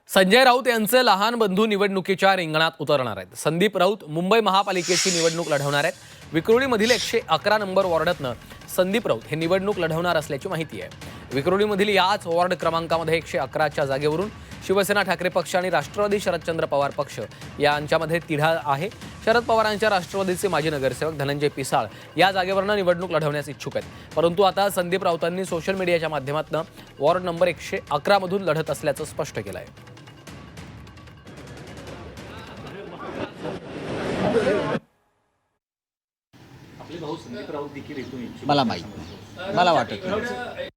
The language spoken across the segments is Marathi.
संजय राऊत यांचे लहान बंधू निवडणुकीच्या रिंगणात उतरणार आहेत। संदीप राऊत मुंबई महापालिकेची निवडणूक लढवणार आहेत। विक्रोळीमधील 111 नंबर वॉर्डातनं संदीप राऊत हे निवडणूक लढवणार असल्याची माहिती आहे। विक्रोळीमधील याच वॉर्ड क्रमांकामध्ये 111च्या जागेवरून शिवसेना ठाकरे पक्ष आणि राष्ट्रवादी शरदचंद्र पवार पक्ष यांच्यामध्ये तिढा आहे। शरद पवारांच्या राष्ट्रवादीचे माजी नगरसेवक धनंजय पिसाळ या जागेवरून निवडणूक लढवण्यास इच्छुक आहेत। परंतु आता संदीप राऊतांनी सोशल मीडियाच्या माध्यमातून वॉर्ड नंबर 111 मधून लढत असल्याचं स्पष्ट केलं आहे। मला माहित नाही, मला वाटत नाही।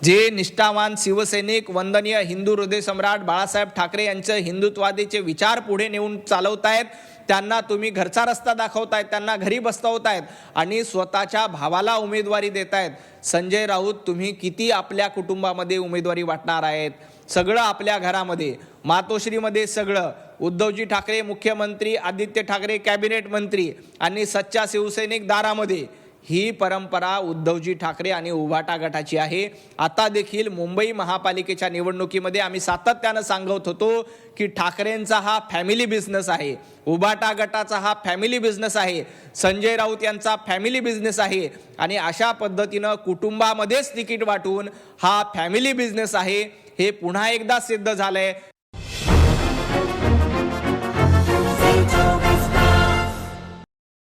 जे निष्ठावान शिवसैनिक वंदनीय हिंदू हृदय सम्राट बाळासाहेब ठाकरे यांचे हिंदुत्वादीचे विचार पुढे नेऊन चालवतायत, त्यांना तुम्ही घरचा रस्ता दाखवतायत, त्यांना घरी बसवतायत आणि स्वतःच्या भावाला उमेदवारी देतायत। संजय राऊत, तुम्ही किती आपल्या कुटुंबामध्ये उमेदवारी वाटणार आहेत? सगळं आपल्या घरामध्ये, मातोश्रीमध्ये सगळं, उद्धवजी ठाकरे मुख्यमंत्री, आदित्य ठाकरे कॅबिनेट मंत्री आणि सच्चा शिवसैनिक दारामध्ये। ही परंपरा उद्धवजी ठाकरे आणि उभाटा गटाची आहे। आता देखील मुंबई महापालिकेच्या निवडणुकीमध्ये आम्ही सातत्यानं सांगत होतो की ठाकरेंचा हा फॅमिली बिझनेस आहे, उभाटा गटाचा हा फॅमिली बिझनेस आहे, संजय राऊत यांचा फॅमिली बिझनेस आहे आणि अशा पद्धतीनं कुटुंबामध्येच तिकीट वाटून हा फॅमिली बिझनेस आहे हे पुन्हा एकदा सिद्ध झालंय।